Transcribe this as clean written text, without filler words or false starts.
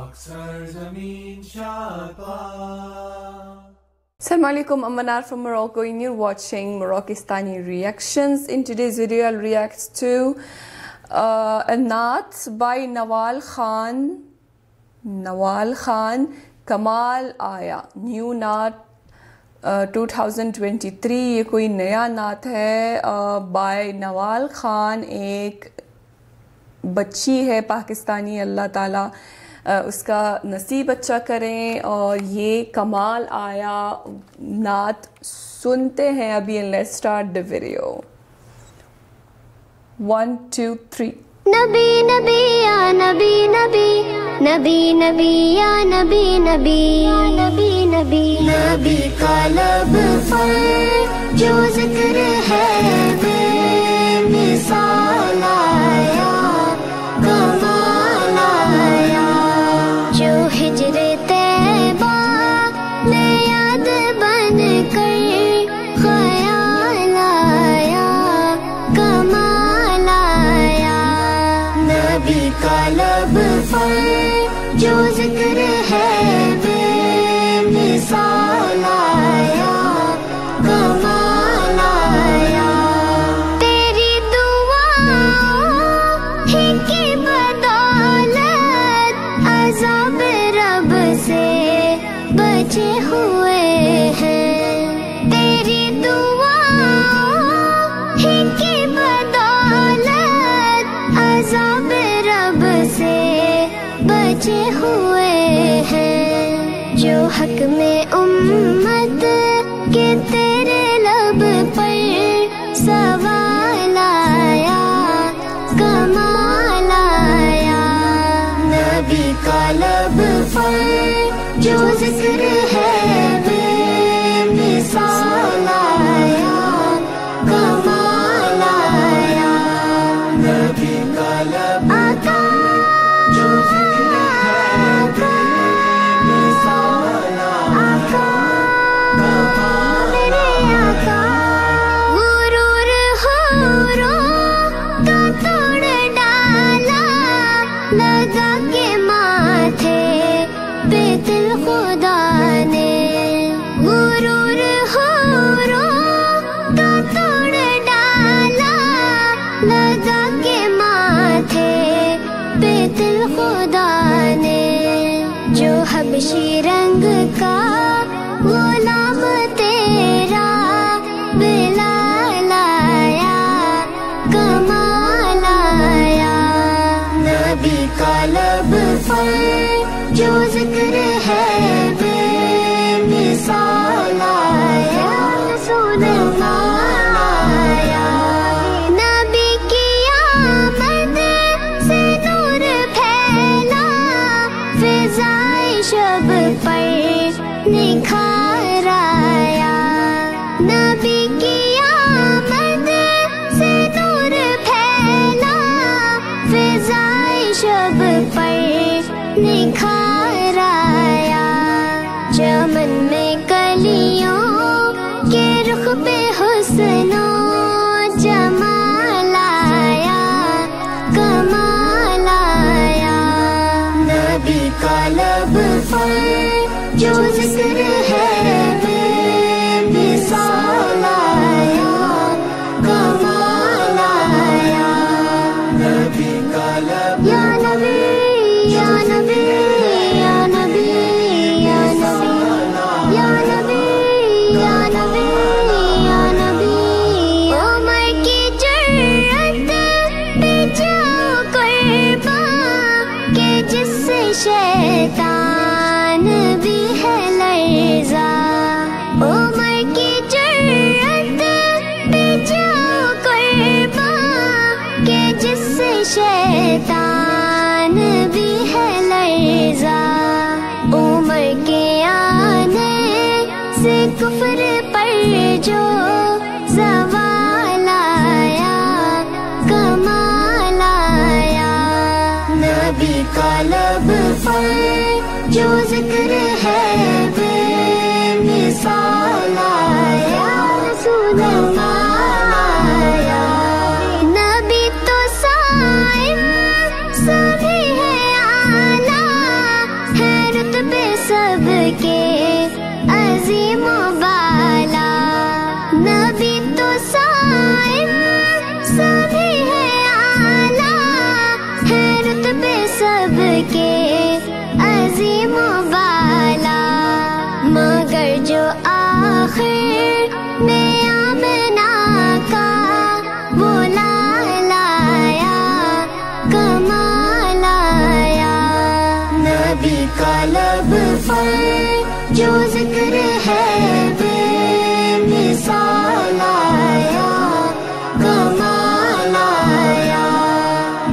Assalamu alaikum, I'm Manar from Morocco and you're watching Moroccistani Reactions. In today's video I'll react to a Naat by Nawal Khan, Kamal Aya, new Naat 2023. یہ کوئی نیا نعت ہے by نوال خان. ایک بچی ہے پاکستانی, اللہ تعالیٰ اس کا نصیب اچھا کریں. اور یہ کمال آیا نعت سنتے ہیں ابھی. Let's start the video. 1 2 3. نبی نبی یا نبی نبی نبی نبی یا نبی نبی نبی نبی نبی کا لب پر جو ذکر ہے بے مثال آیا, کمال آیا. جو ہجر طیبہ میں یاد بن کر خیال آیا, کمال آیا. نبی کا لب پر جو ذکر ہے بے مثال آیا, کمال آیا. تیری دعاؤں ہی کی بدولت عذاب رب سے بچے ہوئے ہیں. تیری دعاؤں ہی کی بدولت عذاب رب سے بچے ہوئے ہیں. جو حق میں امت کے تیرے لب پر سوال آیا, کمال آیا. نبی کا لب پر جو ذکر ہے بے مثال آیا, کمال آیا. نبی کا لب آقا جو ذکر ہے بے مثال آقا, میرے آقا. غرور حوروں کا توڑ ڈالا لگا کے ماتھے پہ دل خدا نے. غرور حوروں کا توڑ ڈالا لگا کے ماتھے پہ دل خدا نے. جو حبشی رنگ کا غلام تیرا بلال آیا, کمال آیا. نبی کا لب پر جو ذکر ہے بے مثال آیا, رسول اللہ آیا. نبی کی آمد سے نور پھیلا, فضائے شب پر نکھار آیا. نبی کی آمد سے نور پھیلا, فضائے شب پر نکھار آیا. چمن میں کلیوں کے رخ پہ حسن و جمال آیا, کمال آیا. نبی کا لب پر جو ذکر ہے بے مثال آیا, کمال آیا. نبی کا لب یا نبی یا نبی یا نبی یا نبی یا نبی یا نبی یا نبی. عمر کی جرأت پہ جاؤ قرباں کہ جس سے شیطان بھی ہے لرزا. عمر کی جرأت پہ جاؤ قرباں کہ جس سے شیطان بھی ہے لرزا. عمر کے آنے سے کفر پر جو زوال آیا, کمال آیا. نبی کا لب پر جو ذکر ہے بے مثال آیا, رسول اللہ آیا. نبی تو صائم سبھی ہے اعلیٰ,